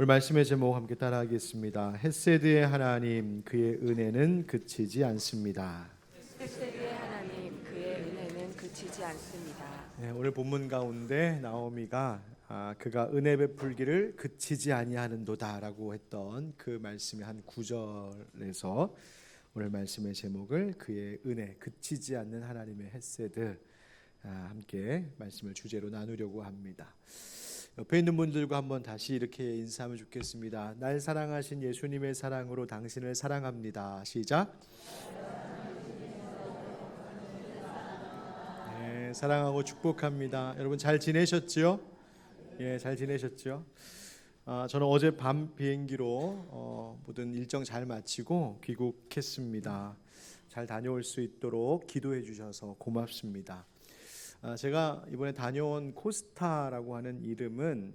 오늘 말씀의 제목 함께 따라하겠습니다. 헷세드의 하나님, 그의 은혜는 그치지 않습니다. 헬세드의 하나님, 그의 은혜는 그치지 않습니다. 네, 오늘 본문 가운데 나오미가 그가 은혜 베풀기를 그치지 아니하는도다라고 했던 그 말씀의 한 구절에서 오늘 말씀의 제목을 그의 은혜, 그치지 않는 하나님의 헷세드 함께 말씀을 주제로 나누려고 합니다. 옆에 있는 분들과 한번 다시 이렇게 인사하면 좋겠습니다. 날 사랑하신 예수님의 사랑으로 당신을 사랑합니다. 시작. 네, 사랑하고 축복합니다. 여러분 잘 지내셨죠? 예, 잘 지내셨죠? 저는 어제 밤 비행기로 모든 일정 잘 마치고 귀국했습니다. 잘 다녀올 수 있도록 기도해 주셔서 고맙습니다. 제가 이번에 다녀온 코스타라고 하는 이름은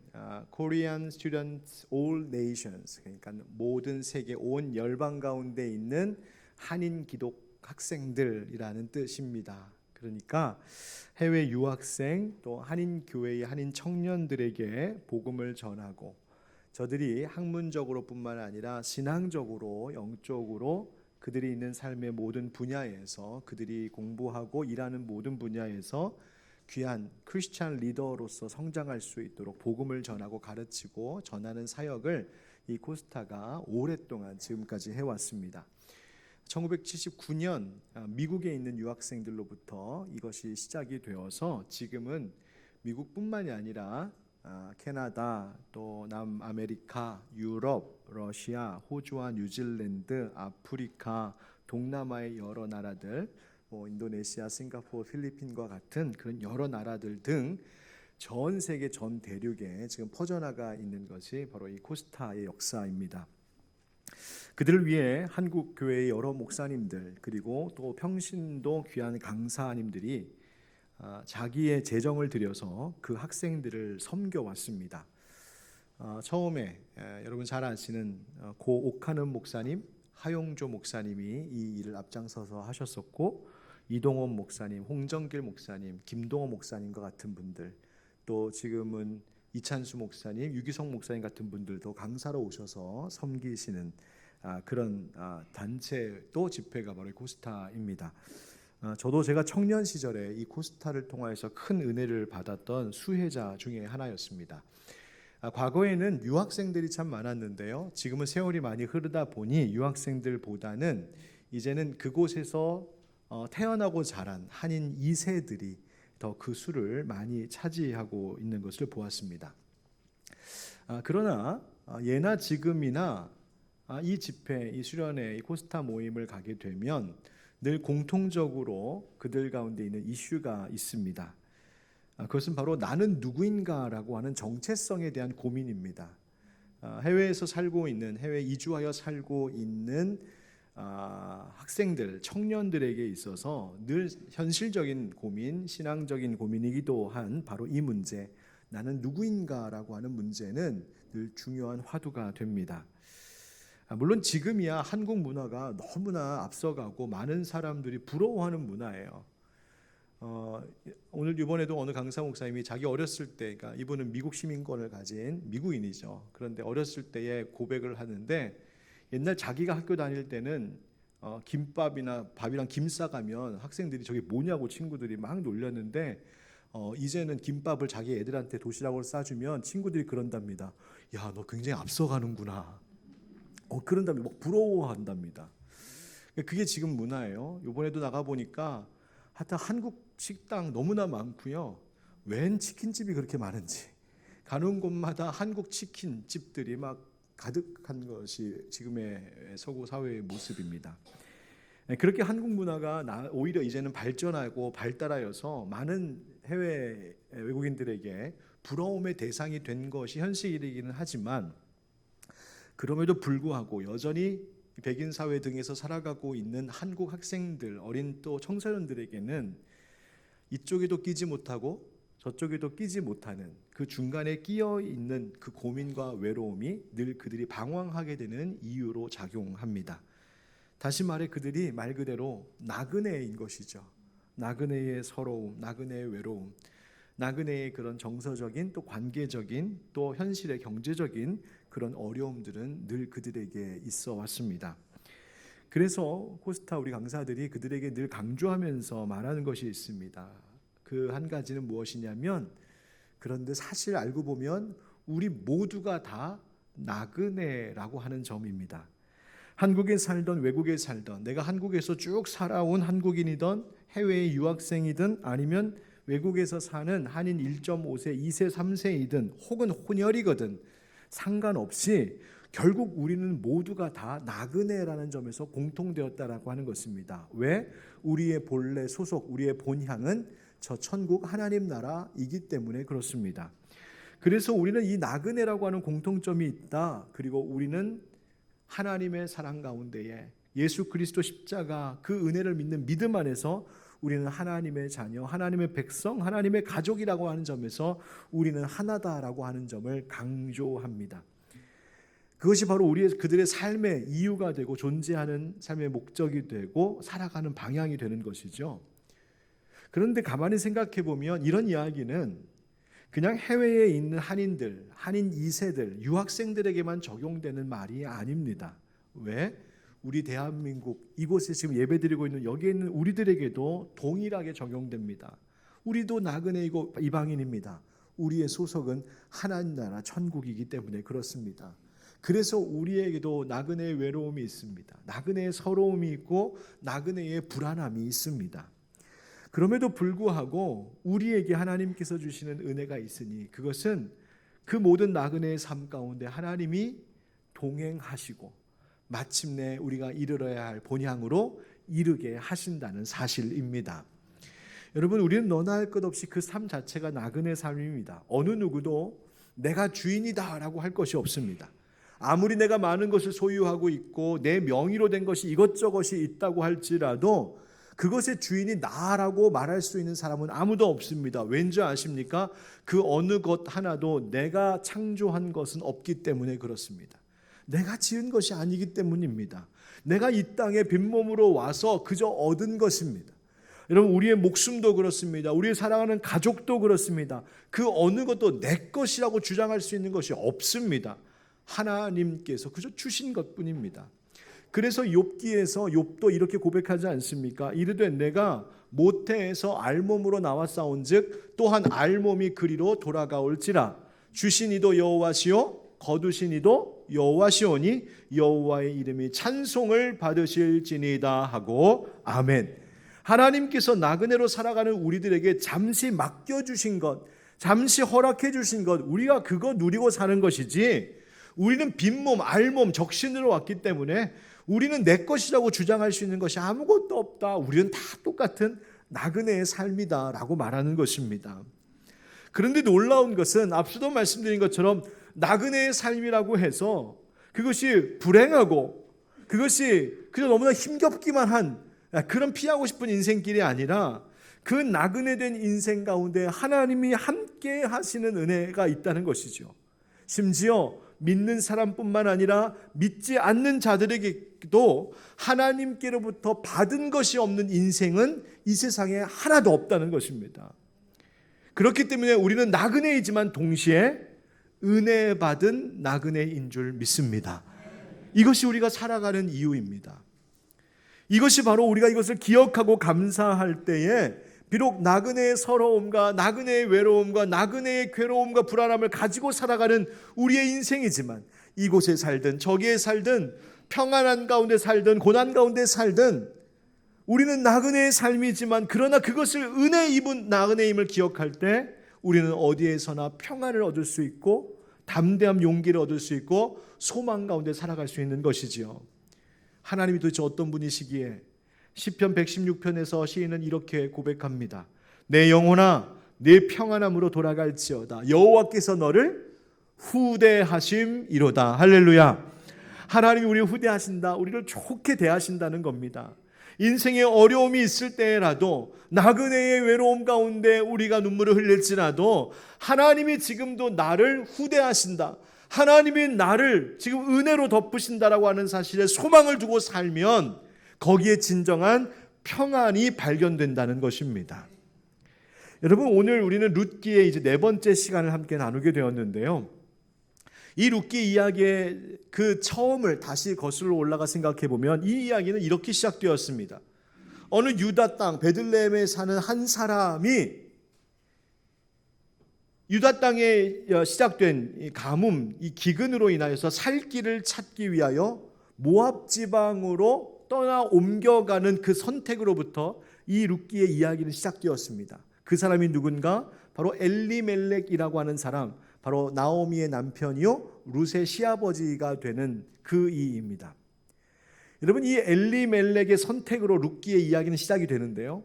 Korean Students All Nations, 그러니까 모든 세계 온 열방 가운데 있는 한인 기독 학생들이라는 뜻입니다. 그러니까 해외 유학생 또 한인 교회의 한인 청년들에게 복음을 전하고 저들이 학문적으로뿐만 아니라 신앙적으로 영적으로 그들이 있는 삶의 모든 분야에서 그들이 공부하고 일하는 모든 분야에서 귀한 크리스찬 리더로서 성장할 수 있도록 복음을 전하고 가르치고 전하는 사역을 이 코스타가 오랫동안 지금까지 해왔습니다. 1979년 미국에 있는 유학생들로부터 이것이 시작이 되어서 지금은 미국뿐만이 아니라 캐나다, 또 남아메리카, 유럽, 러시아, 호주와 뉴질랜드, 아프리카, 동남아의 여러 나라들, 인도네시아, 싱가포르, 필리핀과 같은 그런 여러 나라들 등 전 세계 전 대륙에 지금 퍼져나가 있는 것이 바로 이 코스타의 역사입니다. 그들을 위해 한국 교회의 여러 목사님들 그리고 또 평신도 귀한 강사님들이 자기의 재정을 들여서 그 학생들을 섬겨왔습니다. 처음에 여러분 잘 아시는 고 옥하는 목사님, 하용조 목사님이 이 일을 앞장서서 하셨었고, 이동원 목사님, 홍정길 목사님, 김동호 목사님과 같은 분들, 또 지금은 이찬수 목사님, 유기성 목사님 같은 분들도 강사로 오셔서 섬기시는 그런 단체 또 집회가 바로 코스타입니다. 저도 제가 청년 시절에 이 코스타를 통하여서 큰 은혜를 받았던 수혜자 중에 하나였습니다. 과거에는 유학생들이 참 많았는데요. 지금은 세월이 많이 흐르다 보니 유학생들보다는 이제는 그곳에서 태어나고 자란 한인 2세들이 더 그 수를 많이 차지하고 있는 것을 보았습니다. 그러나 예나 지금이나 이 집회, 이 수련회, 이 코스타 모임을 가게 되면 늘 공통적으로 그들 가운데 있는 이슈가 있습니다. 그것은 바로 나는 누구인가라고 하는 정체성에 대한 고민입니다. 해외에서 살고 있는, 해외 이주하여 살고 있는 학생들, 청년들에게 있어서 늘 현실적인 고민, 신앙적인 고민이기도 한 바로 이 문제, 나는 누구인가라고 하는 문제는 늘 중요한 화두가 됩니다. 물론 지금이야 한국 문화가 너무나 앞서가고 많은 사람들이 부러워하는 문화예요. 오늘 이번에도 어느 강사 목사님이 자기 어렸을 때, 그러니까 이분은 미국 시민권을 가진 미국인이죠. 그런데 어렸을 때에 고백을 하는데 옛날 자기가 학교 다닐 때는 김밥이나 밥이랑 김 싸가면 학생들이 저게 뭐냐고 친구들이 막 놀렸는데 이제는 김밥을 자기 애들한테 도시락으로 싸주면 친구들이 그런답니다. 야, 너 굉장히 앞서가는구나. 그런답니다. 막 부러워한답니다. 그게 지금 문화예요. 이번에도 나가보니까 하여튼 한국 식당 너무나 많고요. 웬 치킨집이 그렇게 많은지 가는 곳마다 한국 치킨집들이 막 가득한 것이 지금의 서구 사회의 모습입니다. 그렇게 한국 문화가 오히려 이제는 발전하고 발달하여서 많은 해외 외국인들에게 부러움의 대상이 된 것이 현실이기는 하지만 그럼에도 불구하고 여전히 백인 사회 등에서 살아가고 있는 한국 학생들, 어린 또 청소년들에게는 이쪽에도 끼지 못하고 저쪽에도 끼지 못하는 그 중간에 끼어 있는 그 고민과 외로움이 늘 그들이 방황하게 되는 이유로 작용합니다. 다시 말해 그들이 말 그대로 나그네인 것이죠. 나그네의 서러움, 나그네의 외로움, 나그네의 그런 정서적인 또 관계적인 또 현실의 경제적인 그런 어려움들은 늘 그들에게 있어 왔습니다. 그래서 코스타 우리 강사들이 그들에게 늘 강조하면서 말하는 것이 있습니다. 그 한 가지는 무엇이냐면, 그런데 사실 알고 보면 우리 모두가 다 나그네라고 하는 점입니다. 한국에 살던 외국에 살던, 내가 한국에서 쭉 살아온 한국인이든 해외의 유학생이든 아니면 외국에서 사는 한인 1.5세, 2세, 3세이든 혹은 혼혈이거든 상관없이 결국 우리는 모두가 다 나그네라는 점에서 공통되었다라고 하는 것입니다. 왜? 우리의 본래 소속, 우리의 본향은 저 천국 하나님 나라이기 때문에 그렇습니다. 그래서 우리는 이 나그네라고 하는 공통점이 있다. 그리고 우리는 하나님의 사랑 가운데에 예수 그리스도 십자가 그 은혜를 믿는 믿음 안에서 우리는 하나님의 자녀, 하나님의 백성, 하나님의 가족이라고 하는 점에서 우리는 하나다라고 하는 점을 강조합니다. 그것이 바로 그들의 삶의 이유가 되고 존재하는 삶의 목적이 되고 살아가는 방향이 되는 것이죠. 그런데 가만히 생각해 보면 이런 이야기는 그냥 해외에 있는 한인들, 한인 2세들, 유학생들에게만 적용되는 말이 아닙니다. 왜? 우리 대한민국 이곳에 지금 예배드리고 있는 여기에 있는 우리들에게도 동일하게 적용됩니다. 우리도 나그네이고 이방인입니다. 우리의 소속은 하나님 나라 천국이기 때문에 그렇습니다. 그래서 우리에게도 나그네의 외로움이 있습니다. 나그네의 서러움이 있고 나그네의 불안함이 있습니다. 그럼에도 불구하고 우리에게 하나님께서 주시는 은혜가 있으니 그것은 그 모든 나그네의 삶 가운데 하나님이 동행하시고 마침내 우리가 이르러야 할 본향으로 이르게 하신다는 사실입니다. 여러분, 우리는 너나 할 것 없이 그 삶 자체가 나그네 삶입니다. 어느 누구도 내가 주인이다라고 할 것이 없습니다. 아무리 내가 많은 것을 소유하고 있고 내 명의로 된 것이 이것저것이 있다고 할지라도 그것의 주인이 나라고 말할 수 있는 사람은 아무도 없습니다. 왠지 아십니까? 그 어느 것 하나도 내가 창조한 것은 없기 때문에 그렇습니다. 내가 지은 것이 아니기 때문입니다. 내가 이 땅에 빈몸으로 와서 그저 얻은 것입니다. 여러분, 우리의 목숨도 그렇습니다. 우리의 사랑하는 가족도 그렇습니다. 그 어느 것도 내 것이라고 주장할 수 있는 것이 없습니다. 하나님께서 그저 주신 것뿐입니다. 그래서 욥기에서 욥도 이렇게 고백하지 않습니까? 이르되 내가 모태에서 알몸으로 나왔사온즉 또한 알몸이 그리로 돌아가올지라. 주신 이도 여호와시요 거두신 이도 여호와시오니 여호와의 이름이 찬송을 받으실지니이다 하고 아멘. 하나님께서 나그네로 살아가는 우리들에게 잠시 맡겨주신 것, 잠시 허락해 주신 것, 우리가 그거 누리고 사는 것이지, 우리는 빈몸, 알몸, 적신으로 왔기 때문에 우리는 내 것이라고 주장할 수 있는 것이 아무것도 없다. 우리는 다 똑같은 나그네의 삶이다라고 말하는 것입니다. 그런데 놀라운 것은 앞서도 말씀드린 것처럼 나그네의 삶이라고 해서 그것이 불행하고 그것이 그저 너무나 힘겹기만 한 그런 피하고 싶은 인생길이 아니라 그 나그네된 인생 가운데 하나님이 함께 하시는 은혜가 있다는 것이죠. 심지어 믿는 사람뿐만 아니라 믿지 않는 자들에게도 하나님께로부터 받은 것이 없는 인생은 이 세상에 하나도 없다는 것입니다. 그렇기 때문에 우리는 나그네이지만 동시에 은혜 받은 나그네인 줄 믿습니다. 이것이 우리가 살아가는 이유입니다. 이것이 바로 우리가 이것을 기억하고 감사할 때에 비록 나그네의 서러움과 나그네의 외로움과 나그네의 괴로움과 불안함을 가지고 살아가는 우리의 인생이지만 이곳에 살든 저기에 살든 평안한 가운데 살든 고난 가운데 살든 우리는 나그네의 삶이지만 그러나 그것을 은혜 입은 나그네임을 기억할 때 우리는 어디에서나 평안을 얻을 수 있고 담대함 용기를 얻을 수 있고 소망 가운데 살아갈 수 있는 것이지요. 하나님이 도대체 어떤 분이시기에 시편 116편에서 시인은 이렇게 고백합니다. 내 영혼아 내 평안함으로 돌아갈지어다. 여호와께서 너를 후대하심이로다. 할렐루야. 하나님이 우리를 후대하신다. 우리를 좋게 대하신다는 겁니다. 인생에 어려움이 있을 때라도 나그네의 외로움 가운데 우리가 눈물을 흘릴지라도 하나님이 지금도 나를 후대하신다. 하나님이 나를 지금 은혜로 덮으신다라고 하는 사실에 소망을 두고 살면 거기에 진정한 평안이 발견된다는 것입니다. 여러분, 오늘 우리는 룻기의 이제 4번째 시간을 함께 나누게 되었는데요. 이 룻기 이야기의 그 처음을 다시 거슬러 올라가 생각해 보면 이 이야기는 이렇게 시작되었습니다. 어느 유다 땅 베들레헴에 사는 한 사람이 유다 땅에 시작된 이 가뭄, 이 기근으로 인하여서 살 길을 찾기 위하여 모압 지방으로 떠나 옮겨가는 그 선택으로부터 이 룻기의 이야기는 시작되었습니다. 그 사람이 누군가? 바로 엘리멜렉이라고 하는 사람, 바로 나오미의 남편이요 룻의 시아버지가 되는 그 이입니다. 여러분, 이 엘리멜렉의 선택으로 룻기의 이야기는 시작이 되는데요,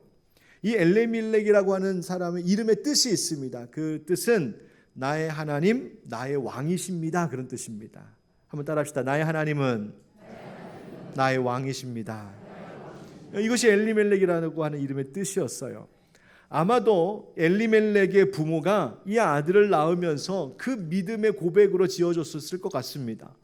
이 엘리멜렉이라고 하는 사람의 이름의 뜻이 있습니다. 그 뜻은 나의 하나님, 나의 왕이십니다, 그런 뜻입니다. 한번 따라합시다. 나의 하나님은 나의 왕이십니다. 이것이 엘리멜렉이라고 하는 이름의 뜻이었어요. 아마도 엘리멜렉의 부모가 이 아들을 낳으면서 그 믿음의 고백으로 지어줬을 것 같습니다.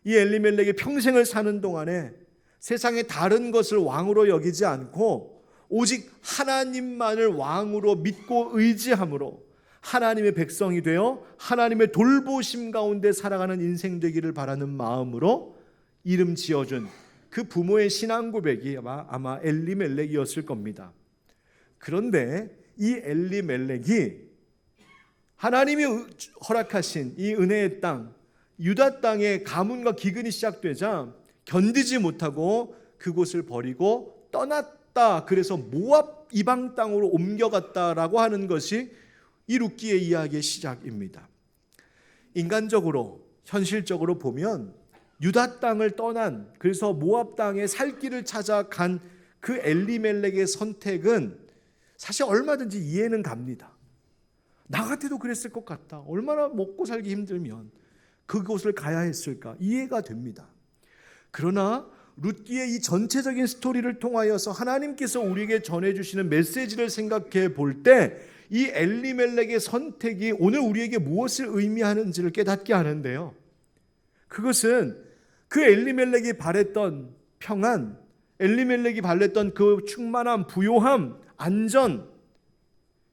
이 엘리멜렉이 평생을 사는 동안에 세상의 다른 것을 왕으로 여기지 않고 오직 하나님만을 왕으로 믿고 의지함으로 하나님의 백성이 되어 하나님의 돌보심 가운데 살아가는 인생 되기를 바라는 마음으로 이름 지어준 그 부모의 신앙 고백이 아마 엘리멜렉이었을 겁니다. 그런데 이 엘리멜렉이 하나님이 허락하신 이 은혜의 땅 유다 땅에 가뭄과 기근이 시작되자 견디지 못하고 그곳을 버리고 떠났다. 그래서 모압 이방 땅으로 옮겨갔다라고 하는 것이 이 룻기의 이야기의 시작입니다. 인간적으로 현실적으로 보면 유다 땅을 떠난, 그래서 모압 땅에 살 길을 찾아간 그 엘리멜렉의 선택은 사실 얼마든지 이해는 갑니다. 나 같아도 그랬을 것 같다. 얼마나 먹고 살기 힘들면 그곳을 가야 했을까? 이해가 됩니다. 그러나 룻기의 이 전체적인 스토리를 통하여서 하나님께서 우리에게 전해주시는 메시지를 생각해 볼 때 이 엘리멜렉의 선택이 오늘 우리에게 무엇을 의미하는지를 깨닫게 하는데요, 그것은 그 엘리멜렉이 바랬던 평안, 엘리멜렉이 바랬던 그 충만함, 부요함, 안전,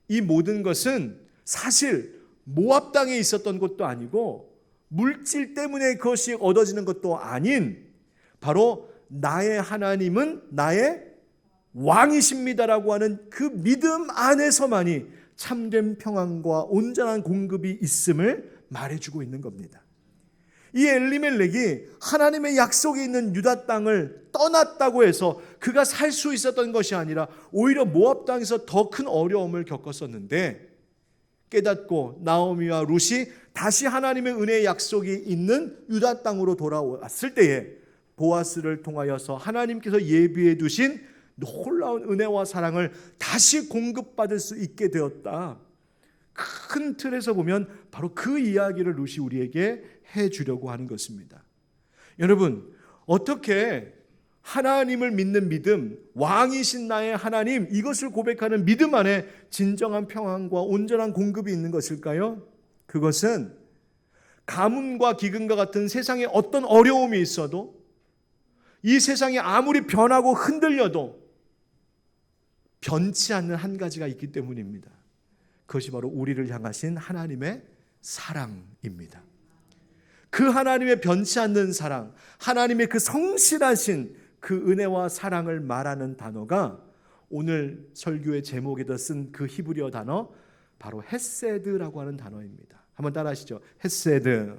이 모든 것은 사실 모압 땅에 있었던 것도 아니고 물질 때문에 그것이 얻어지는 것도 아닌 바로 나의 하나님은 나의 왕이십니다라고 하는 그 믿음 안에서만이 참된 평안과 온전한 공급이 있음을 말해주고 있는 겁니다. 이 엘리멜렉이 하나님의 약속이 있는 유다 땅을 떠났다고 해서 그가 살 수 있었던 것이 아니라 오히려 모압 땅에서 더 큰 어려움을 겪었었는데, 깨닫고 나오미와 룻이 다시 하나님의 은혜의 약속이 있는 유다 땅으로 돌아왔을 때에 보아스를 통하여서 하나님께서 예비해 두신 놀라운 은혜와 사랑을 다시 공급받을 수 있게 되었다. 큰 틀에서 보면 바로 그 이야기를 룻이 우리에게 해주려고 하는 것입니다. 여러분, 어떻게 하나님을 믿는 믿음, 왕이신 나의 하나님, 이것을 고백하는 믿음 안에 진정한 평안과 온전한 공급이 있는 것일까요? 그것은 가뭄과 기근과 같은 세상에 어떤 어려움이 있어도, 이 세상이 아무리 변하고 흔들려도 변치 않는 한 가지가 있기 때문입니다. 그것이 바로 우리를 향하신 하나님의 사랑입니다. 그 하나님의 변치 않는 사랑, 하나님의 그 성실하신 그 은혜와 사랑을 말하는 단어가 오늘 설교의 제목에다 쓴 그 히브리어 단어, 바로 헤세드라고 하는 단어입니다. 한번 따라하시죠. 헤세드.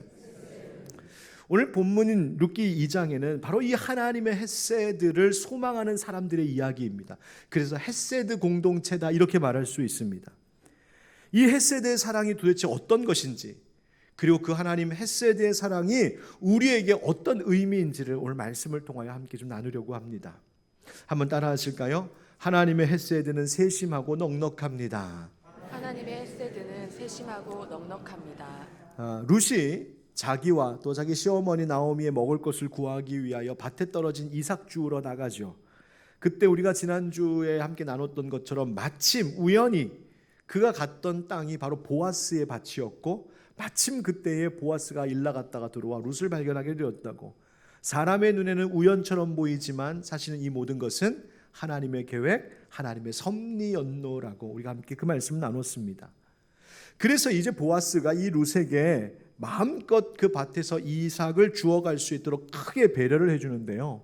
오늘 본문인 룻기 2장에는 바로 이 하나님의 헤세드를 소망하는 사람들의 이야기입니다. 그래서 헤세드 공동체다, 이렇게 말할 수 있습니다. 이 헤세드의 사랑이 도대체 어떤 것인지, 그리고 그 하나님 헤세드의 사랑이 우리에게 어떤 의미인지를 오늘 말씀을 통하여 함께 좀 나누려고 합니다. 한번 따라 하실까요? 하나님의 헤세드는 세심하고 넉넉합니다. 하나님의 헤세드는 세심하고 넉넉합니다. 룻이 자기와 또 자기 시어머니 나오미의 먹을 것을 구하기 위하여 밭에 떨어진 이삭 주우러 나가죠. 그때 우리가 지난주에 함께 나눴던 것처럼 마침 우연히 그가 갔던 땅이 바로 보아스의 밭이었고, 마침 그때에 보아스가 일 나갔다가 들어와 룻을 발견하게 되었다고. 사람의 눈에는 우연처럼 보이지만 사실은 이 모든 것은 하나님의 계획, 하나님의 섭리였노라고 우리가 함께 그 말씀을 나눴습니다. 그래서 이제 보아스가 이 룻에게 마음껏 그 밭에서 이삭을 주워갈 수 있도록 크게 배려를 해주는데요.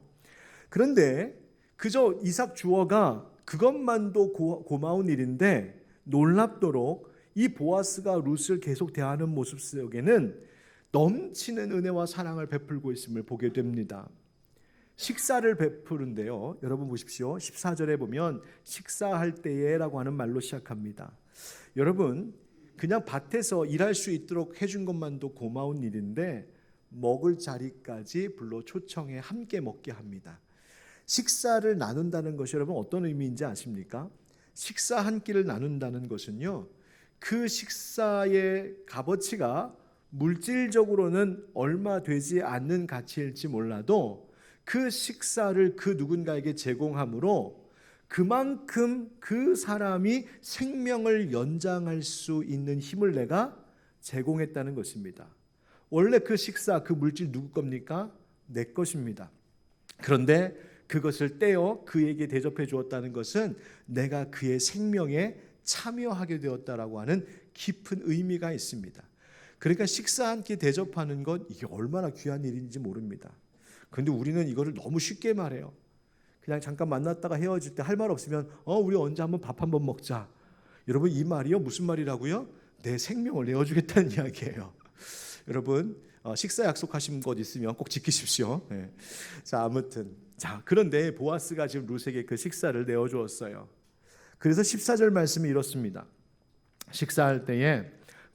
그런데 그저 이삭 주워가 그것만도 고마운 일인데 놀랍도록 이 보아스가 룻을 계속 대하는 모습 속에는 넘치는 은혜와 사랑을 베풀고 있음을 보게 됩니다. 식사를 베푸는데요. 여러분 보십시오. 14절에 보면 식사할 때에라고 하는 말로 시작합니다. 여러분 그냥 밭에서 일할 수 있도록 해준 것만도 고마운 일인데 먹을 자리까지 불러 초청해 함께 먹게 합니다. 식사를 나눈다는 것이 여러분 어떤 의미인지 아십니까? 식사 한 끼를 나눈다는 것은요, 그 식사의 값어치가 물질적으로는 얼마 되지 않는 가치일지 몰라도 그 식사를 그 누군가에게 제공함으로 그만큼 그 사람이 생명을 연장할 수 있는 힘을 내가 제공했다는 것입니다. 원래 그 식사, 그 물질 누구 겁니까? 내 것입니다. 그런데 그것을 떼어 그에게 대접해 주었다는 것은 내가 그의 생명에 참여하게 되었다라고 하는 깊은 의미가 있습니다. 그러니까 식사 한 끼 대접하는 것, 이게 얼마나 귀한 일인지 모릅니다. 그런데 우리는 이거를 너무 쉽게 말해요. 그냥 잠깐 만났다가 헤어질 때 할 말 없으면 우리 언제 한번 밥 한번 먹자. 여러분 이 말이요 무슨 말이라고요? 내 생명을 내어주겠다는 이야기예요. 여러분 식사 약속하신 것 있으면 꼭 지키십시오. 네. 자 아무튼 그런데 보아스가 지금 룻에게 그 식사를 내어주었어요. 그래서 14절 말씀이 이렇습니다. 식사할 때에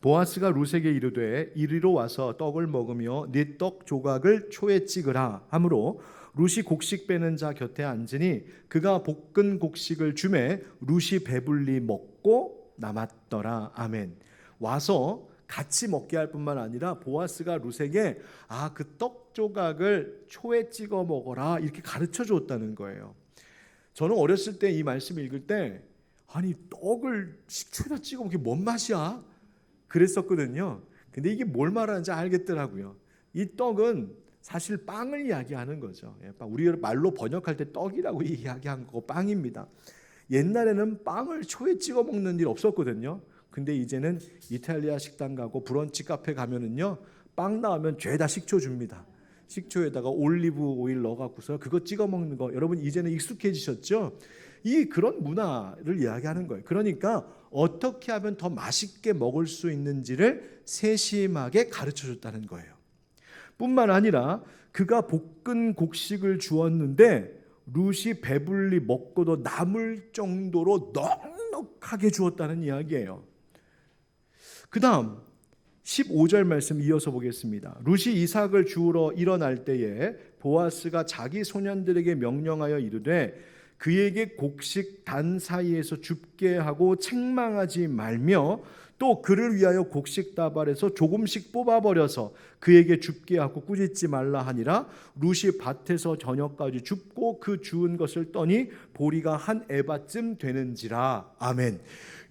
보아스가 룻에게 이르되 이리로 와서 떡을 먹으며 네 떡 조각을 초에 찍으라 하므로 룻이 곡식 빼는 자 곁에 앉으니 그가 볶은 곡식을 주매 룻이 배불리 먹고 남았더라. 아멘. 와서 같이 먹게 할 뿐만 아니라 보아스가 룻에게 그 떡 조각을 초에 찍어 먹어라 이렇게 가르쳐 주었다는 거예요. 저는 어렸을 때 이 말씀 읽을 때 아니 떡을 식초에다 찍어 먹기 뭔 맛이야? 그랬었거든요. 근데 이게 뭘 말하는지 알겠더라고요. 이 떡은 사실 빵을 이야기하는 거죠. 우리 말로 번역할 때 떡이라고 이야기한 거 빵입니다. 옛날에는 빵을 초에 찍어 먹는 일 없었거든요. 근데 이제는 이탈리아 식당 가고 브런치 카페 가면은요 빵 나오면 죄다 식초 줍니다. 식초에다가 올리브 오일 넣어갖고서 그거 찍어 먹는 거 여러분 이제는 익숙해지셨죠? 그런 문화를 이야기하는 거예요. 그러니까 어떻게 하면 더 맛있게 먹을 수 있는지를 세심하게 가르쳐줬다는 거예요. 뿐만 아니라 그가 볶은 곡식을 주었는데 룻이 배불리 먹고도 남을 정도로 넉넉하게 주었다는 이야기예요. 그 다음 15절 말씀 이어서 보겠습니다. 룻이 이삭을 주우러 일어날 때에 보아스가 자기 소년들에게 명령하여 이르되 그에게 곡식 단 사이에서 줍게 하고 책망하지 말며 또 그를 위하여 곡식 다발에서 조금씩 뽑아버려서 그에게 줍게 하고 꾸짖지 말라 하니라. 룻이 밭에서 저녁까지 줍고 그 주운 것을 떠니 보리가 한 에바쯤 되는지라. 아멘.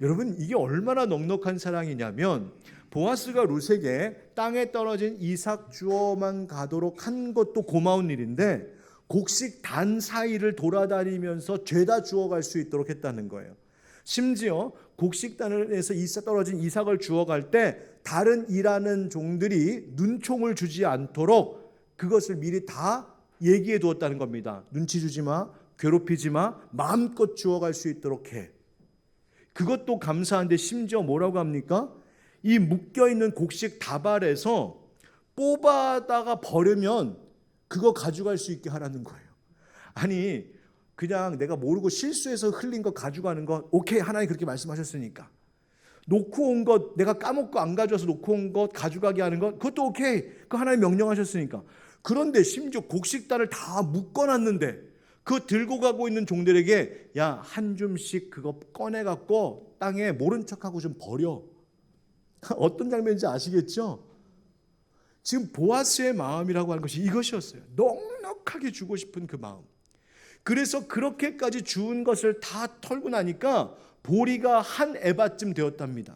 여러분 이게 얼마나 넉넉한 사랑이냐면 보아스가 룻에게 땅에 떨어진 이삭 주어만 가도록 한 것도 고마운 일인데 곡식 단 사이를 돌아다니면서 죄다 주워갈 수 있도록 했다는 거예요. 심지어 곡식단에서 떨어진 이삭을 주워갈 때 다른 일하는 종들이 눈총을 주지 않도록 그것을 미리 다 얘기해 두었다는 겁니다. 눈치 주지 마, 괴롭히지 마, 마음껏 주워갈 수 있도록 해. 그것도 감사한데 심지어 뭐라고 합니까? 이 묶여있는 곡식 다발에서 뽑아다가 버리면 그거 가져갈 수 있게 하라는 거예요. 아니 그냥 내가 모르고 실수해서 흘린 거 가져가는 거 오케이, 하나님 그렇게 말씀하셨으니까. 놓고 온 것 내가 까먹고 안 가져와서 놓고 온 것 가져가게 하는 것 그것도 오케이, 그거 하나님 명령하셨으니까. 그런데 심지어 곡식단을 다 묶어놨는데 그거 들고 가고 있는 종들에게 야, 한 줌씩 그거 꺼내갖고 땅에 모른 척하고 좀 버려. 어떤 장면인지 아시겠죠? 지금 보아스의 마음이라고 하는 것이 이것이었어요. 넉넉하게 주고 싶은 그 마음. 그래서 그렇게까지 주운 것을 다 털고 나니까 보리가 한 에바쯤 되었답니다.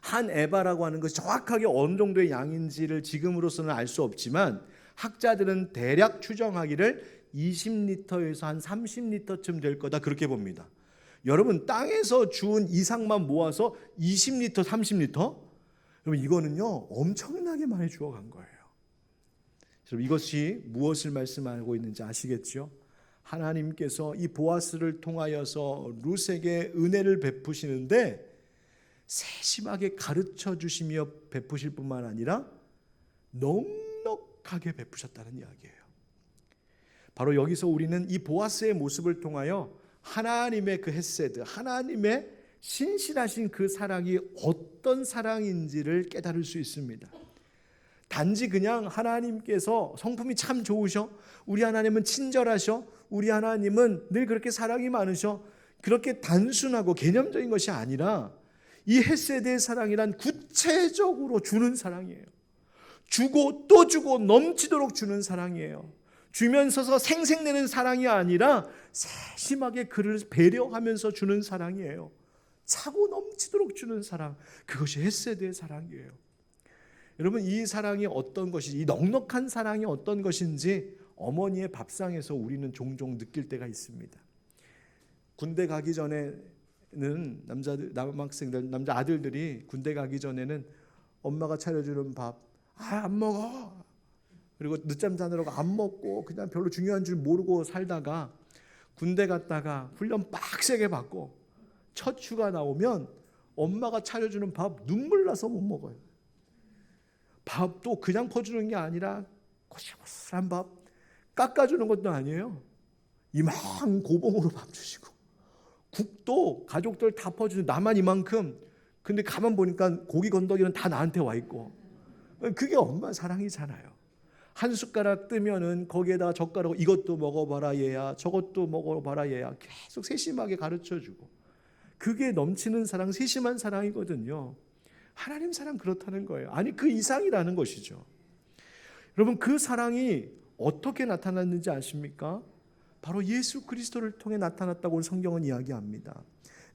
한 에바라고 하는 것이 정확하게 어느 정도의 양인지를 지금으로서는 알 수 없지만 학자들은 대략 추정하기를 20리터에서 한 30리터쯤 될 거다 그렇게 봅니다. 여러분 땅에서 주운 이삭만 모아서 20리터, 30리터? 여러분 이거는요 엄청나게 많이 주어간 거예요. 여러분 이것이 무엇을 말씀하고 있는지 아시겠죠? 하나님께서 이 보아스를 통하여서 룻에게 은혜를 베푸시는데 세심하게 가르쳐 주시며 베푸실 뿐만 아니라 넉넉하게 베푸셨다는 이야기예요. 바로 여기서 우리는 이 보아스의 모습을 통하여 하나님의 그 헤세드, 하나님의 신실하신 그 사랑이 어떤 사랑인지를 깨달을 수 있습니다. 단지 그냥 하나님께서 성품이 참 좋으셔, 우리 하나님은 친절하셔, 우리 하나님은 늘 그렇게 사랑이 많으셔, 그렇게 단순하고 개념적인 것이 아니라 이 헤세드의 사랑이란 구체적으로 주는 사랑이에요. 주고 또 주고 넘치도록 주는 사랑이에요. 주면서서 생색내는 사랑이 아니라 세심하게 그를 배려하면서 주는 사랑이에요. 차고 넘치도록 주는 사랑, 그것이 헤세드의 사랑이에요. 여러분 이 사랑이 어떤 것인지, 이 넉넉한 사랑이 어떤 것인지 어머니의 밥상에서 우리는 종종 느낄 때가 있습니다. 군대 가기 전에는 남학생들, 남자 아들들이 군대 가기 전에는 엄마가 차려주는 밥 안 먹어. 그리고 늦잠 자느라고 안 먹고 그냥 별로 중요한 줄 모르고 살다가 군대 갔다가 훈련 빡세게 받고 첫 휴가 나오면 엄마가 차려주는 밥 눈물 나서 못 먹어요. 밥도 그냥 퍼주는 게 아니라 고슬고슬한 밥, 깎아주는 것도 아니에요. 이만 고봉으로 밥 주시고, 국도 가족들 다 퍼주는, 나만 이만큼. 근데 가만 보니까 고기 건더기는 다 나한테 와 있고, 그게 엄마 사랑이잖아요. 한 숟가락 뜨면은 거기에다가 젓가락, 이것도 먹어봐라 얘야, 저것도 먹어봐라 얘야, 계속 세심하게 가르쳐주고, 그게 넘치는 사랑, 세심한 사랑이거든요. 하나님 사랑 그렇다는 거예요. 아니 그 이상이라는 것이죠. 여러분 그 사랑이 어떻게 나타났는지 아십니까? 바로 예수 그리스도를 통해 나타났다고 성경은 이야기합니다.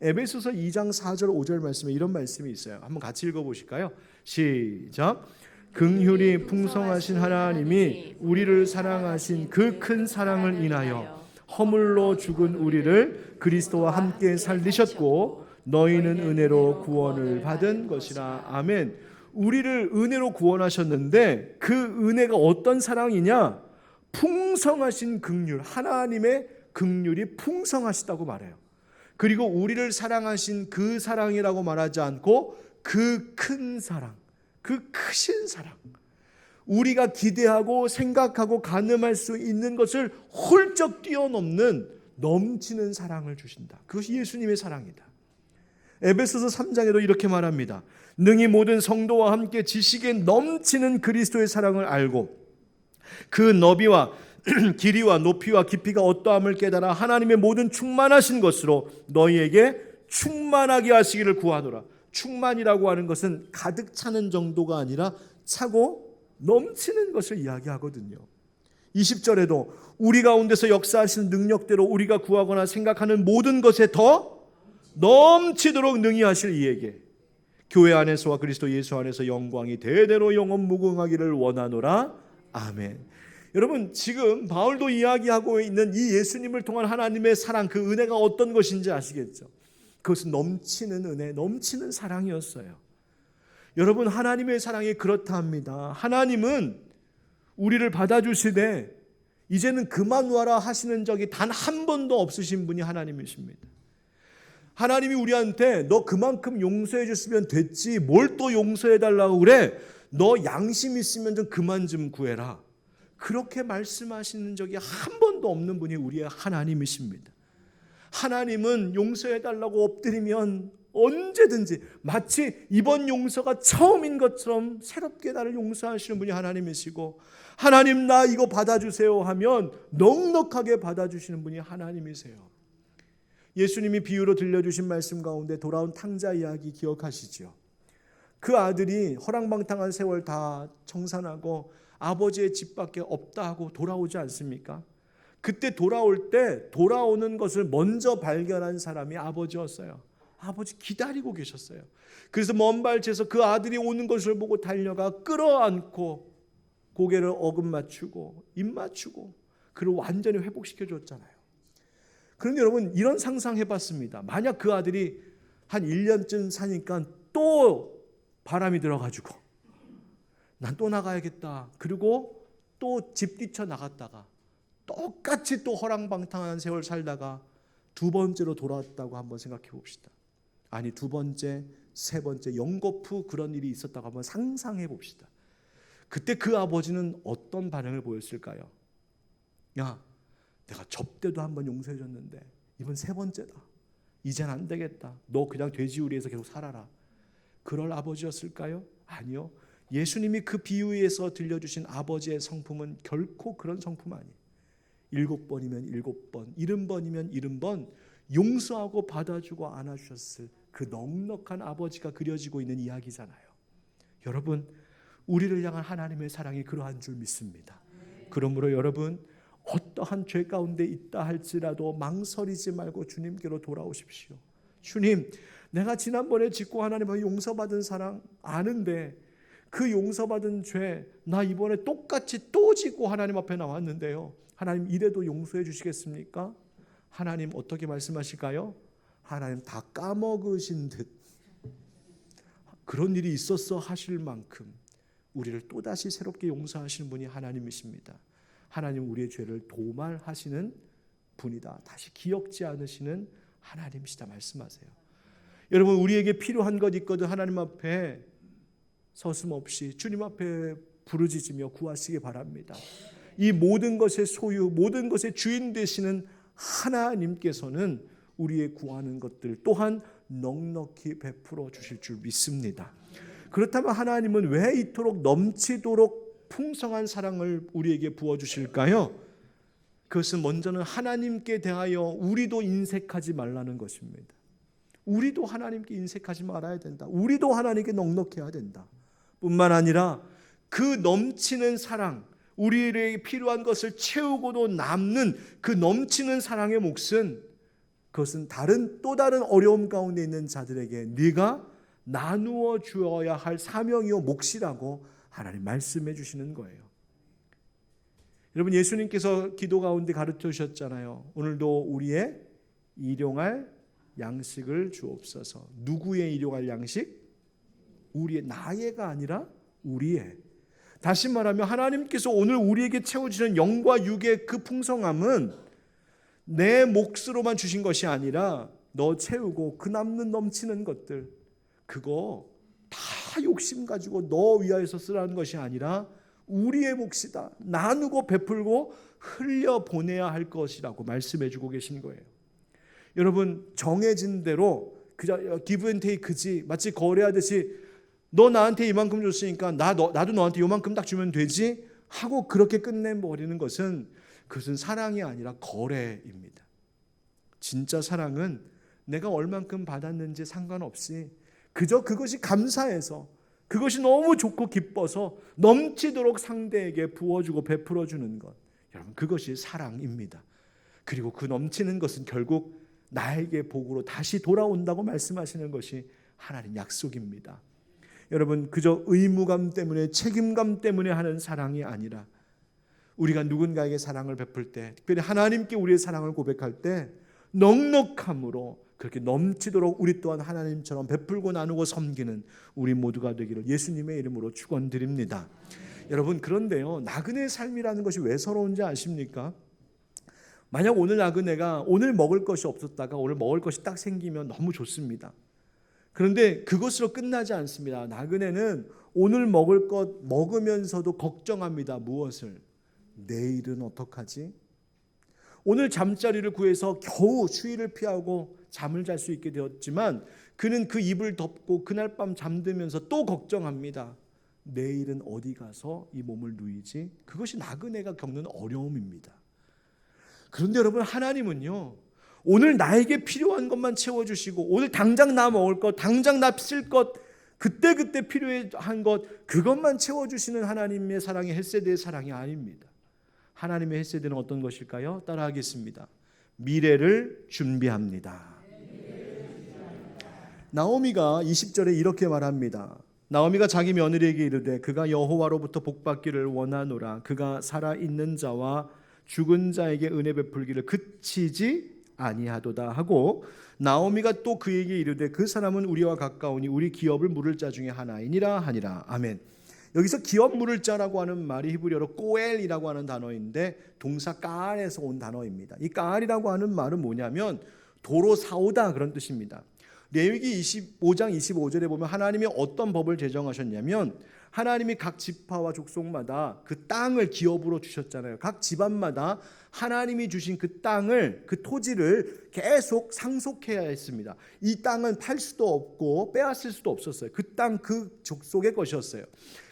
에베소서 2장 4절 5절 말씀에 이런 말씀이 있어요. 한번 같이 읽어보실까요? 시작. 긍휼이 풍성하신 하나님이 우리를 사랑하신 그 큰 사랑을 인하여 허물로 죽은 우리를 그리스도와 함께 살리셨고 너희는 은혜로 구원을 받은 것이라. 아멘. 우리를 은혜로 구원하셨는데 그 은혜가 어떤 사랑이냐? 풍성하신 긍휼, 하나님의 긍휼이 풍성하시다고 말해요. 그리고 우리를 사랑하신 그 사랑이라고 말하지 않고 그 큰 사랑, 그 크신 사랑, 우리가 기대하고 생각하고 가늠할 수 있는 것을 훌쩍 뛰어넘는 넘치는 사랑을 주신다. 그것이 예수님의 사랑이다. 에베소서 3장에도 이렇게 말합니다. 능히 모든 성도와 함께 지식에 넘치는 그리스도의 사랑을 알고 그 너비와 길이와 높이와 깊이가 어떠함을 깨달아 하나님의 모든 충만하신 것으로 너희에게 충만하게 하시기를 구하노라. 충만이라고 하는 것은 가득 차는 정도가 아니라 차고 넘치는 것을 이야기하거든요. 20절에도 우리 가운데서 역사하시는 능력대로 우리가 구하거나 생각하는 모든 것에 더 넘치도록 능히 하실 이에게 교회 안에서와 그리스도 예수 안에서 영광이 대대로 영원 무궁하기를 원하노라. 아멘. 여러분 지금 바울도 이야기하고 있는 이 예수님을 통한 하나님의 사랑, 그 은혜가 어떤 것인지 아시겠죠? 그것은 넘치는 은혜, 넘치는 사랑이었어요. 여러분 하나님의 사랑이 그렇다 합니다. 하나님은 우리를 받아주시되 이제는 그만 와라 하시는 적이 단 한 번도 없으신 분이 하나님이십니다. 하나님이 우리한테 너 그만큼 용서해 줬으면 됐지 뭘 또 용서해 달라고 그래, 너 양심 있으면 좀 그만 좀 구해라, 그렇게 말씀하시는 적이 한 번도 없는 분이 우리의 하나님이십니다. 하나님은 용서해 달라고 엎드리면 언제든지 마치 이번 용서가 처음인 것처럼 새롭게 나를 용서하시는 분이 하나님이시고, 하나님 나 이거 받아주세요 하면 넉넉하게 받아주시는 분이 하나님이세요. 예수님이 비유로 들려주신 말씀 가운데 돌아온 탕자 이야기 기억하시죠? 그 아들이 허랑방탕한 세월 다 청산하고 아버지의 집밖에 없다 하고 돌아오지 않습니까? 그때 돌아올 때 돌아오는 것을 먼저 발견한 사람이 아버지였어요. 아버지 기다리고 계셨어요. 그래서 먼 발치에서 그 아들이 오는 것을 보고 달려가 끌어안고 고개를 어금 맞추고 입 맞추고 그를 완전히 회복시켜 줬잖아요. 그런데 여러분 이런 상상해 봤습니다. 만약 그 아들이 한 1년쯤 사니까 또 바람이 들어가지고 난 또 나가야겠다. 그리고 또 집 뛰쳐 나갔다가 똑같이 또 허랑방탕한 세월 살다가 두 번째로 돌아왔다고 한번 생각해 봅시다. 아니 두 번째, 세 번째 연거푸 그런 일이 있었다고 한번 상상해 봅시다. 그때 그 아버지는 어떤 반응을 보였을까요? 야, 내가 접대도 한번 용서해 줬는데 이번 세 번째다. 이젠 안 되겠다. 너 그냥 돼지우리에서 계속 살아라. 그럴 아버지였을까요? 아니요. 예수님이 그 비유에서 들려주신 아버지의 성품은 결코 그런 성품 아니에요. 7번이면 7번, 70번이면 70번 용서하고 받아주고 안아주셨을 그 넉넉한 아버지가 그려지고 있는 이야기잖아요. 여러분, 우리를 향한 하나님의 사랑이 그러한 줄 믿습니다. 그러므로 여러분, 어떠한 죄 가운데 있다 할지라도 망설이지 말고 주님께로 돌아오십시오. 주님, 내가 지난번에 짓고 하나님 앞에 용서받은 사랑 아는데 그 용서받은 죄 나 이번에 똑같이 또 짓고 하나님 앞에 나왔는데요. 하나님 이래도 용서해 주시겠습니까? 하나님 어떻게 말씀하실까요? 하나님 다 까먹으신 듯 그런 일이 있었어 하실 만큼 우리를 또다시 새롭게 용서하시는 분이 하나님이십니다. 하나님 우리의 죄를 도말하시는 분이다. 다시 기억지 않으시는 하나님이시다 말씀하세요. 여러분, 우리에게 필요한 것 있거든 하나님 앞에 서슴없이 주님 앞에 부르짖으며 구하시기 바랍니다. 이 모든 것의 소유, 모든 것의 주인 되시는 하나님께서는 우리의 구하는 것들 또한 넉넉히 베풀어 주실 줄 믿습니다. 그렇다면 하나님은 왜 이토록 넘치도록 풍성한 사랑을 우리에게 부어주실까요? 그것은 먼저는 하나님께 대하여 우리도 인색하지 말라는 것입니다. 우리도 하나님께 인색하지 말아야 된다. 우리도 하나님께 넉넉해야 된다. 뿐만 아니라 그 넘치는 사랑, 우리에게 필요한 것을 채우고도 남는 그 넘치는 사랑의 몫은 그것은 또 다른 어려움 가운데 있는 자들에게 네가 나누어 주어야 할 사명이요 몫이라고 하나님 말씀해 주시는 거예요. 여러분, 예수님께서 기도 가운데 가르쳐 주셨잖아요. 오늘도 우리의 일용할 양식을 주옵소서. 누구의 일용할 양식? 우리의, 나의가 아니라 우리의. 다시 말하면 하나님께서 오늘 우리에게 채워주시는 영과 육의 그 풍성함은 내 몫으로만 주신 것이 아니라 너 채우고 그 남는 넘치는 것들 그거 다 욕심 가지고 너 위하여서 쓰라는 것이 아니라 우리의 몫이다. 나누고 베풀고 흘려보내야 할 것이라고 말씀해 주고 계신 거예요. 여러분, 정해진 대로 그저 기브 앤 테이크지, 마치 거래하듯이 너 나한테 이만큼 줬으니까 나도 너한테 이만큼 딱 주면 되지 하고 그렇게 끝내버리는 것은 그것은 사랑이 아니라 거래입니다. 진짜 사랑은 내가 얼만큼 받았는지 상관없이 그저 그것이 감사해서 그것이 너무 좋고 기뻐서 넘치도록 상대에게 부어주고 베풀어주는 것, 여러분 그것이 사랑입니다. 그리고 그 넘치는 것은 결국 나에게 복으로 다시 돌아온다고 말씀하시는 것이 하나님 약속입니다. 여러분, 그저 의무감 때문에 책임감 때문에 하는 사랑이 아니라 우리가 누군가에게 사랑을 베풀 때, 특별히 하나님께 우리의 사랑을 고백할 때 넉넉함으로 그렇게 넘치도록 우리 또한 하나님처럼 베풀고 나누고 섬기는 우리 모두가 되기를 예수님의 이름으로 축원드립니다. 여러분, 그런데요, 나그네의 삶이라는 것이 왜 서러운지 아십니까? 만약 오늘 나그네가 오늘 먹을 것이 없었다가 오늘 먹을 것이 딱 생기면 너무 좋습니다. 그런데 그것으로 끝나지 않습니다. 나그네는 오늘 먹을 것 먹으면서도 걱정합니다. 무엇을? 내일은 어떡하지? 오늘 잠자리를 구해서 겨우 추위를 피하고 잠을 잘 수 있게 되었지만 그는 그 이불 덮고 그날 밤 잠들면서 또 걱정합니다. 내일은 어디 가서 이 몸을 누이지? 그것이 나그네가 겪는 어려움입니다. 그런데 여러분, 하나님은요, 오늘 나에게 필요한 것만 채워주시고 오늘 당장 나 먹을 것, 당장 나 쓸 것, 그때그때 필요한 것 그것만 채워주시는 하나님의 사랑이 헬세드의 사랑이 아닙니다. 하나님의 헬세드는 어떤 것일까요? 따라하겠습니다. 미래를 준비합니다. 나오미가 20절에 이렇게 말합니다. 나오미가 자기 며느리에게 이르되 그가 여호와로부터 복받기를 원하노라. 그가 살아있는 자와 죽은 자에게 은혜 베풀기를 그치지 아니하도다 하고, 나오미가 또 그에게 이르되 그 사람은 우리와 가까우니 우리 기업을 물을 자 중에 하나이니라 하니라. 아멘. 여기서 기업 물을 자라고 하는 말이 히브리어로 꼬엘이라고 하는 단어인데 동사 까알에서 온 단어입니다. 이 까알이라고 하는 말은 뭐냐면 도로 사오다 그런 뜻입니다. 레위기 25장 25절에 보면 하나님이 어떤 법을 제정하셨냐면, 하나님이 각 지파와 족속마다 그 땅을 기업으로 주셨잖아요. 각 집안마다 하나님이 주신 그 땅을, 그 토지를 계속 상속해야 했습니다. 이 땅은 팔 수도 없고 빼앗을 수도 없었어요. 그 땅, 그 족속의 것이었어요.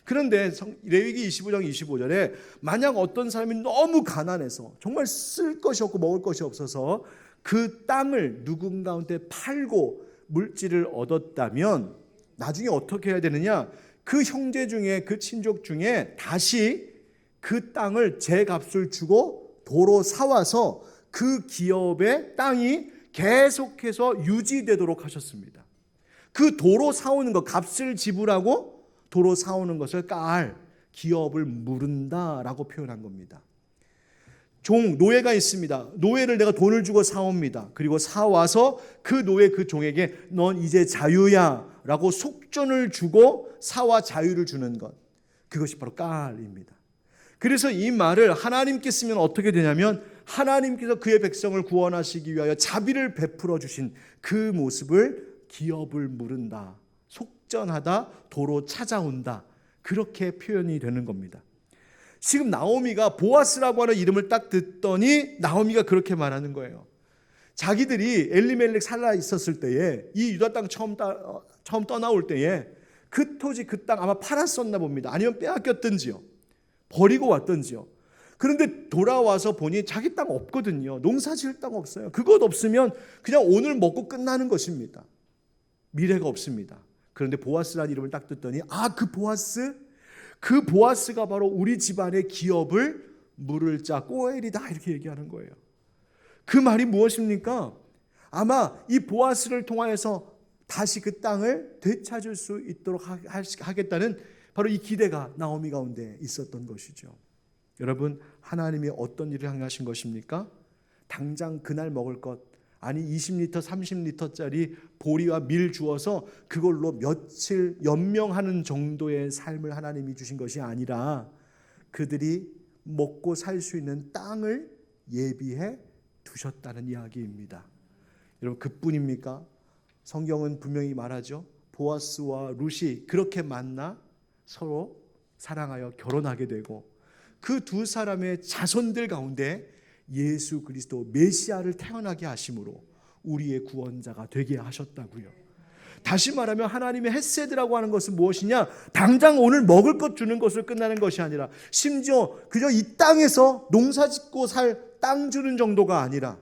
그런데 레위기 25장 25절에 만약 어떤 사람이 너무 가난해서 정말 쓸 것이 없고 먹을 것이 없어서 그 땅을 누군가한테 팔고 물질을 얻었다면 나중에 어떻게 해야 되느냐? 그 형제 중에, 그 친족 중에 다시 그 땅을 제값을 주고 도로 사와서 그 기업의 땅이 계속해서 유지되도록 하셨습니다. 그 도로 사오는 것, 값을 지불하고 도로 사오는 것을 까알, 기업을 무른다라고 표현한 겁니다. 노예가 있습니다. 노예를 내가 돈을 주고 사옵니다. 그리고 사와서 그 노예, 그 종에게 넌 이제 자유야 라고 속전을 주고 사와 자유를 주는 것, 그것이 바로 까알입니다. 그래서 이 말을 하나님께 쓰면 어떻게 되냐면, 하나님께서 그의 백성을 구원하시기 위하여 자비를 베풀어 주신 그 모습을 기업을 무른다, 속전하다, 도로 찾아온다, 그렇게 표현이 되는 겁니다. 지금 나오미가 보아스라고 하는 이름을 딱 듣더니 나오미가 그렇게 말하는 거예요. 자기들이 엘리멜렉 살아 있었을 때에, 이 유다 땅 처음 떠나올 때에 그 토지, 그 땅 아마 팔았었나 봅니다. 아니면 빼앗겼든지요, 버리고 왔든지요. 그런데 돌아와서 보니 자기 땅 없거든요. 농사 지을 땅 없어요. 그것 없으면 그냥 오늘 먹고 끝나는 것입니다. 미래가 없습니다. 그런데 보아스라는 이름을 딱 듣더니, 그 보아스? 그 보아스가 바로 우리 집안의 기업을 물을 자 꼬엘이다, 이렇게 얘기하는 거예요. 그 말이 무엇입니까? 아마 이 보아스를 통하여서 다시 그 땅을 되찾을 수 있도록 하겠다는 바로 이 기대가 나오미 가운데 있었던 것이죠. 여러분, 하나님이 어떤 일을 행하신 것입니까? 당장 그날 먹을 것, 아니 20리터 30리터짜리 보리와 밀 주어서 그걸로 며칠 연명하는 정도의 삶을 하나님이 주신 것이 아니라 그들이 먹고 살 수 있는 땅을 예비해 두셨다는 이야기입니다. 여러분, 그뿐입니까? 성경은 분명히 말하죠. 보아스와 룻이 그렇게 만나 서로 사랑하여 결혼하게 되고 그 두 사람의 자손들 가운데 예수 그리스도 메시아를 태어나게 하심으로 우리의 구원자가 되게 하셨다고요. 다시 말하면 하나님의 헤세드라고 하는 것은 무엇이냐? 당장 오늘 먹을 것 주는 것으로 끝나는 것이 아니라, 심지어 그저 이 땅에서 농사 짓고 살 땅 주는 정도가 아니라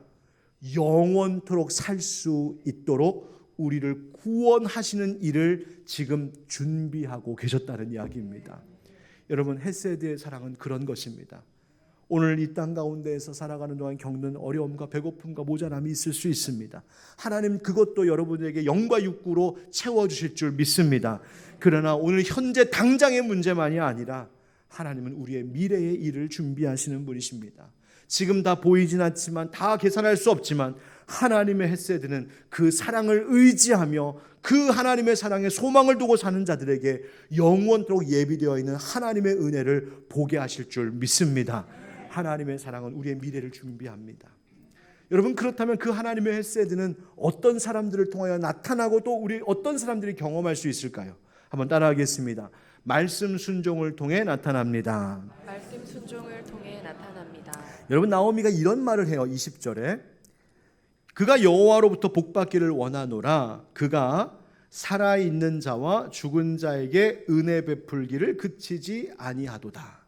영원토록 살 수 있도록 우리를 구원하시는 일을 지금 준비하고 계셨다는 이야기입니다. 여러분, 헤세드의 사랑은 그런 것입니다. 오늘 이 땅 가운데에서 살아가는 동안 겪는 어려움과 배고픔과 모자람이 있을 수 있습니다. 하나님 그것도 여러분에게 영과 육구로 채워주실 줄 믿습니다. 그러나 오늘 현재 당장의 문제만이 아니라 하나님은 우리의 미래의 일을 준비하시는 분이십니다. 지금 다 보이진 않지만, 다 계산할 수 없지만 하나님의 헤세드는 그 사랑을 의지하며 그 하나님의 사랑에 소망을 두고 사는 자들에게 영원토록 예비되어 있는 하나님의 은혜를 보게 하실 줄 믿습니다. 하나님의 사랑은 우리의 미래를 준비합니다. 여러분, 그렇다면 그 하나님의 헤세드는 어떤 사람들을 통하여 나타나고 또 우리 어떤 사람들이 경험할 수 있을까요? 한번 따라하겠습니다. 말씀 순종을 통해 나타납니다. 말씀 순종을 통해 나타납니다. 여러분, 나오미가 이런 말을 해요. 20절에 그가 여호와로부터 복받기를 원하노라. 그가 살아있는 자와 죽은 자에게 은혜 베풀기를 그치지 아니하도다.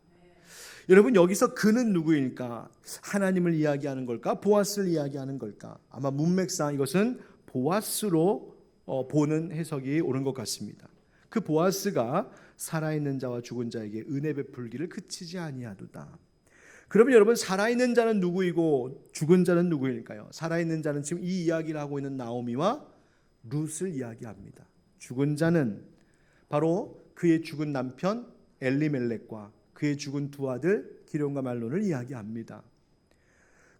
여러분, 여기서 그는 누구일까? 하나님을 이야기하는 걸까? 보아스를 이야기하는 걸까? 아마 문맥상 이것은 보아스로 보는 해석이 옳은 것 같습니다. 그 보아스가 살아있는 자와 죽은 자에게 은혜 베풀기를 그치지 아니하도다. 그러면 여러분, 살아있는 자는 누구이고 죽은 자는 누구일까요? 살아있는 자는 지금 이 이야기를 하고 있는 나오미와 룻을 이야기합니다. 죽은 자는 바로 그의 죽은 남편 엘리멜렉과 그의 죽은 두 아들 기럯과 말론을 이야기합니다.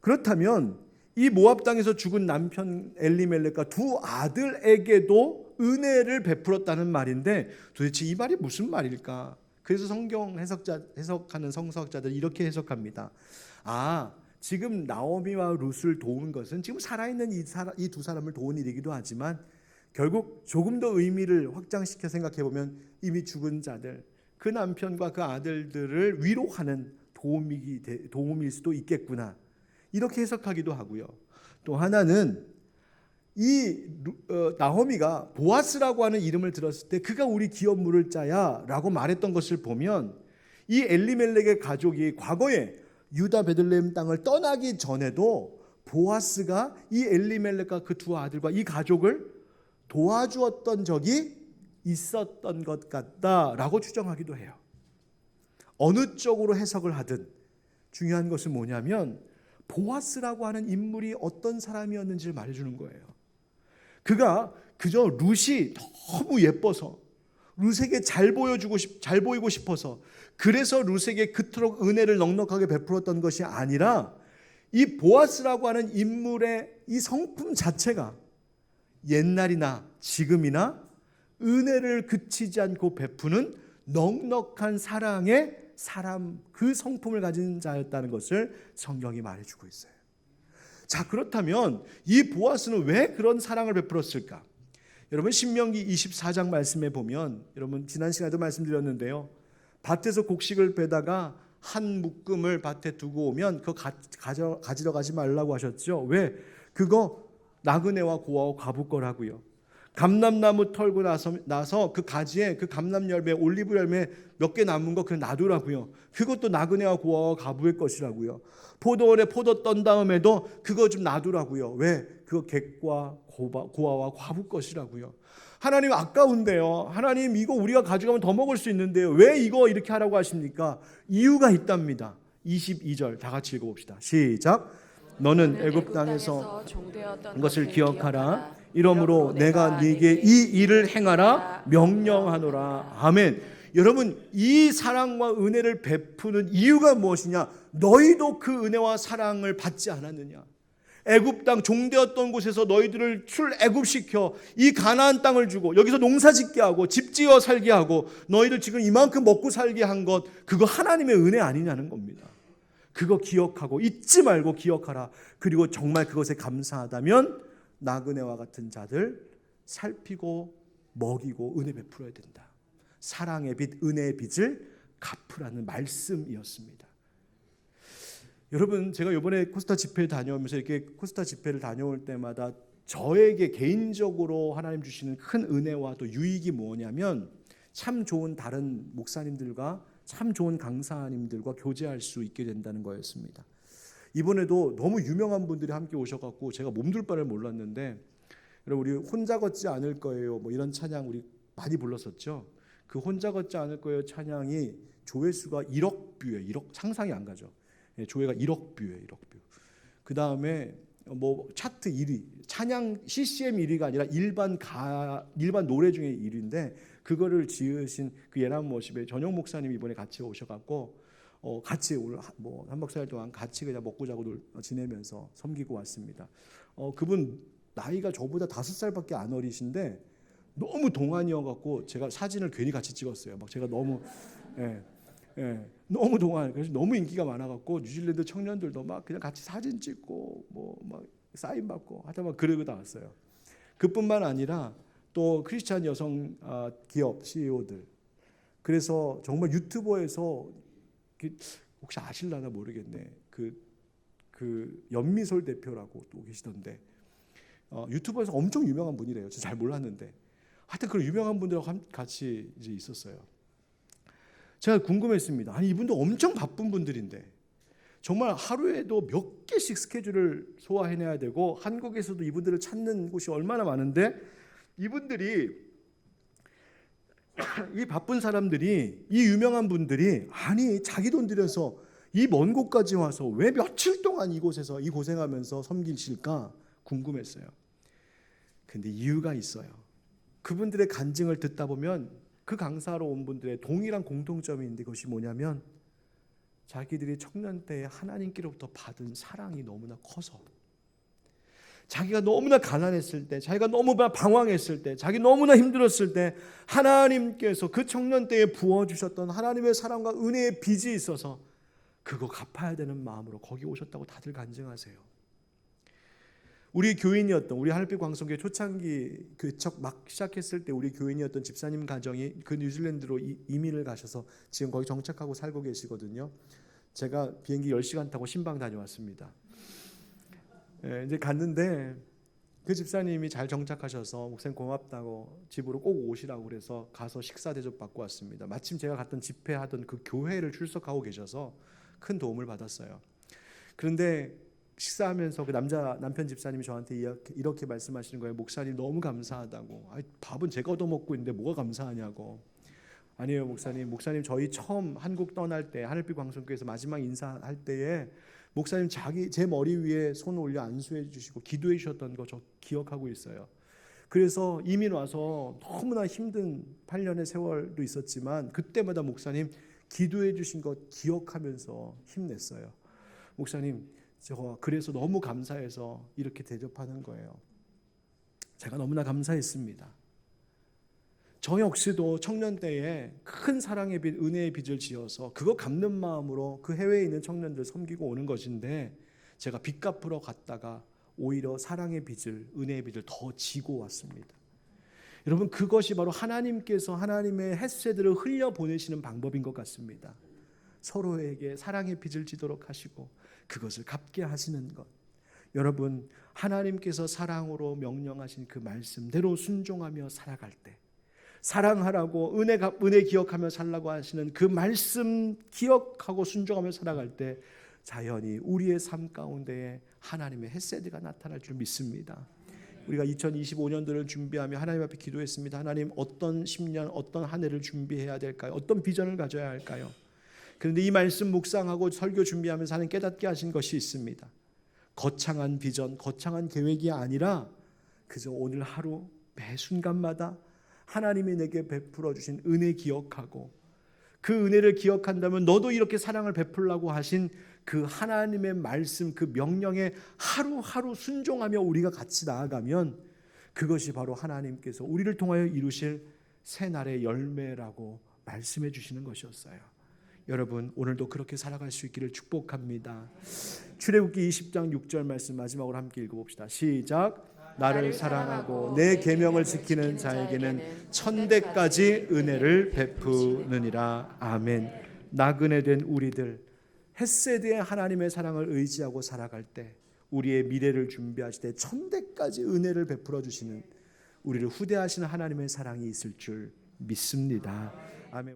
그렇다면 이 모압 땅에서 죽은 남편 엘리멜렉과 두 아들에게도 은혜를 베풀었다는 말인데 도대체 이 말이 무슨 말일까? 그래서 성경 해석하는 성서학자들 이렇게 해석합니다. 지금 나오미와 룻을 도운 것은 지금 살아있는 이 두 사람을 도운 일이기도 하지만 결국 조금 더 의미를 확장시켜 생각해 보면 이미 죽은 자들, 그 남편과 그 아들들을 위로하는 도움일 수도 있겠구나. 이렇게 해석하기도 하고요. 또 하나는 이 나호미가 보아스라고 하는 이름을 들었을 때 그가 우리 기업 물을 자야 라고 말했던 것을 보면 이 엘리멜렉의 가족이 과거에 유다 베들레헴 땅을 떠나기 전에도 보아스가 이 엘리멜렉과 그 두 아들과 이 가족을 도와주었던 적이 있었던 것 같다라고 추정하기도 해요. 어느 쪽으로 해석을 하든 중요한 것은 뭐냐면 보아스라고 하는 인물이 어떤 사람이었는지를 말해주는 거예요. 그가 그저 룻이 너무 예뻐서 룻에게 잘 보이고 싶어서 그래서 룻에게 그토록 은혜를 넉넉하게 베풀었던 것이 아니라 이 보아스라고 하는 인물의 이 성품 자체가 옛날이나 지금이나 은혜를 그치지 않고 베푸는 넉넉한 사랑의 사람, 그 성품을 가진 자였다는 것을 성경이 말해주고 있어요. 자, 그렇다면 이 보아스는 왜 그런 사랑을 베풀었을까? 여러분 신명기 24장 말씀에 보면, 여러분 지난 시간에도 말씀드렸는데요, 밭에서 곡식을 베다가 한 묶음을 밭에 두고 오면 그거 가지러 가지 말라고 하셨죠. 왜? 그거 나그네와 고아와 과부 거라고요. 감람나무 털고 나서 그 가지에 그 감람 열매, 올리브 열매 몇 개 남은 거 그냥 놔두라고요. 그것도 나그네와 고아와 과부의 것이라고요. 포도원에 포도 떤 다음에도 그거 좀 놔두라고요. 왜? 그거 객과 고아와 과부 것이라고요. 하나님 아까운데요. 하나님 이거 우리가 가져가면 더 먹을 수 있는데요. 왜 이거 이렇게 하라고 하십니까? 이유가 있답니다. 22절 다 같이 읽어봅시다. 시작. 너는 애굽 땅에서 것을 기억하라. 이러므로 내가 네게 이 일을 행하라 명령하노라. 아멘. 여러분 이 사랑과 은혜를 베푸는 이유가 무엇이냐? 너희도 그 은혜와 사랑을 받지 않았느냐? 애굽 땅 종되었던 곳에서 너희들을 출애굽시켜 이 가나안 땅을 주고 여기서 농사짓게 하고 집지어 살게 하고 너희들 지금 이만큼 먹고 살게 한 것, 그거 하나님의 은혜 아니냐는 겁니다. 그거 기억하고 잊지 말고 기억하라. 그리고 정말 그것에 감사하다면 나그네와 같은 자들 살피고 먹이고 은혜 베풀어야 된다. 사랑의 빚, 은혜의 빚을 갚으라는 말씀이었습니다. 여러분 제가 이번에 코스타 집회 다녀오면서 이렇게 코스타 집회를 다녀올 때마다 저에게 개인적으로 하나님 주시는 큰 은혜와 또 유익이 뭐냐면 참 좋은 다른 목사님들과 참 좋은 강사님들과 교제할 수 있게 된다는 거였습니다. 이번에도 너무 유명한 분들이 함께 오셔갖고 제가 몸둘 바를 몰랐는데, 여러분 우리 혼자 걷지 않을 거예요 뭐 이런 찬양 우리 많이 불렀었죠. 그 혼자 걷지 않을 거예요 찬양이 조회수가 1억 뷰예요. 1억 상상이 안 가죠. 조회가 1억 뷰예요. 1억 뷰. 그 다음에 뭐 차트 1위, 찬양 CCM 1위가 아니라 일반 노래 중에 1위인데 그거를 지으신 그 예람 워십의 전용 목사님이 이번에 같이 오셔갖고 같이 오늘 뭐 3박 4일 동안 같이 그냥 먹고 자고 지내면서 섬기고 왔습니다. 그분 나이가 저보다 5살밖에 안 어리신데 너무 동안이어갖고 제가 사진을 괜히 같이 찍었어요. 막 제가 너무 너무 동안, 그래서 너무 인기가 많아갖고 뉴질랜드 청년들도 막 그냥 같이 사진 찍고 뭐 막 사인 받고 하다 막 그러고 나왔어요. 그뿐만 아니라 또 크리스찬 여성 기업 CEO들, 그래서 정말 유튜버에서 혹시 아실라나 모르겠네. 그 연미솔 대표라고 또 계시던데 유튜버에서 엄청 유명한 분이래요. 제가 잘 몰랐는데 하여튼 그런 유명한 분들하고 같이 이제 있었어요. 제가 궁금했습니다. 아니 이분도 엄청 바쁜 분들인데 정말 하루에도 몇 개씩 스케줄을 소화해내야 되고 한국에서도 이분들을 찾는 곳이 얼마나 많은데 이분들이 이 바쁜 사람들이, 이 유명한 분들이 아니 자기 돈 들여서 이 먼 곳까지 와서 왜 며칠 동안 이곳에서 이 고생하면서 섬기실까 궁금했어요. 근데 이유가 있어요. 그분들의 간증을 듣다 보면 그 강사로 온 분들의 동일한 공통점이 있는데 그것이 뭐냐면 자기들이 청년 때에 하나님께로부터 받은 사랑이 너무나 커서 자기가 너무나 가난했을 때, 자기가 너무나 방황했을 때, 자기 너무나 힘들었을 때 하나님께서 그 청년 때에 부어주셨던 하나님의 사랑과 은혜의 빚이 있어서 그거 갚아야 되는 마음으로 거기 오셨다고 다들 간증하세요. 우리 교인이었던, 우리 하늘빛 광성교회 초창기 교척 막 시작했을 때 우리 교인이었던 집사님 가정이 그 뉴질랜드로 이민을 가셔서 지금 거기 정착하고 살고 계시거든요. 제가 비행기 10시간 타고 신방 다녀왔습니다. 이제 갔는데 그 집사님이 잘 정착하셔서 목사님 고맙다고 집으로 꼭 오시라고 그래서 가서 식사 대접 받고 왔습니다. 마침 제가 갔던 집회하던 그 교회를 출석하고 계셔서 큰 도움을 받았어요. 그런데 식사하면서 그 남편 집사님이 저한테 이렇게 말씀하시는 거예요. 목사님 너무 감사하다고. 밥은 제가 얻어먹고 있는데 뭐가 감사하냐고. 아니에요 목사님 저희 처음 한국 떠날 때 하늘빛 광성교회에서 마지막 인사할 때에 목사님 제 머리 위에 손 올려 안수해 주시고 기도해 주셨던 거 저 기억하고 있어요. 그래서 이민 와서 너무나 힘든 8년의 세월도 있었지만 그때마다 목사님 기도해 주신 거 기억하면서 힘냈어요. 목사님 저 그래서 너무 감사해서 이렇게 대접하는 거예요. 제가 너무나 감사했습니다. 저 역시도 청년 때에 큰 사랑의 빚, 은혜의 빚을 지어서 그거 갚는 마음으로 그 해외에 있는 청년들 섬기고 오는 것인데 제가 빚 갚으러 갔다가 오히려 사랑의 빚을, 은혜의 빚을 더 지고 왔습니다. 여러분 그것이 바로 하나님께서 하나님의 헤세드를 흘려보내시는 방법인 것 같습니다. 서로에게 사랑의 빚을 지도록 하시고 그것을 갚게 하시는 것. 여러분 하나님께서 사랑으로 명령하신 그 말씀대로 순종하며 살아갈 때 사랑하라고 은혜 기억하며 살라고 하시는 그 말씀 기억하고 순종하며 살아갈 때 자연히 우리의 삶 가운데에 하나님의 헤세드가 나타날 줄 믿습니다. 우리가 2025년도를 준비하며 하나님 앞에 기도했습니다. 하나님 어떤 10년 어떤 한 해를 준비해야 될까요? 어떤 비전을 가져야 할까요? 그런데 이 말씀 묵상하고 설교 준비하면서 하나님 깨닫게 하신 것이 있습니다. 거창한 비전, 거창한 계획이 아니라 그저 오늘 하루 매 순간마다 하나님이 내게 베풀어 주신 은혜 기억하고 그 은혜를 기억한다면 너도 이렇게 사랑을 베풀라고 하신 그 하나님의 말씀 그 명령에 하루하루 순종하며 우리가 같이 나아가면 그것이 바로 하나님께서 우리를 통하여 이루실 새날의 열매라고 말씀해 주시는 것이었어요. 여러분 오늘도 그렇게 살아갈 수 있기를 축복합니다. 출애굽기 20장 6절 말씀 마지막으로 함께 읽어봅시다. 시작. 나를 사랑하고 내 계명을 지키는 자에게는 천대까지 은혜를 베푸느니라. 아멘. 나그네 된 우리들 헤세드의 하나님의 사랑을 의지하고 살아갈 때 우리의 미래를 준비하실 때 천대까지 은혜를 베풀어 주시는 우리를 후대하시는 하나님의 사랑이 있을 줄 믿습니다.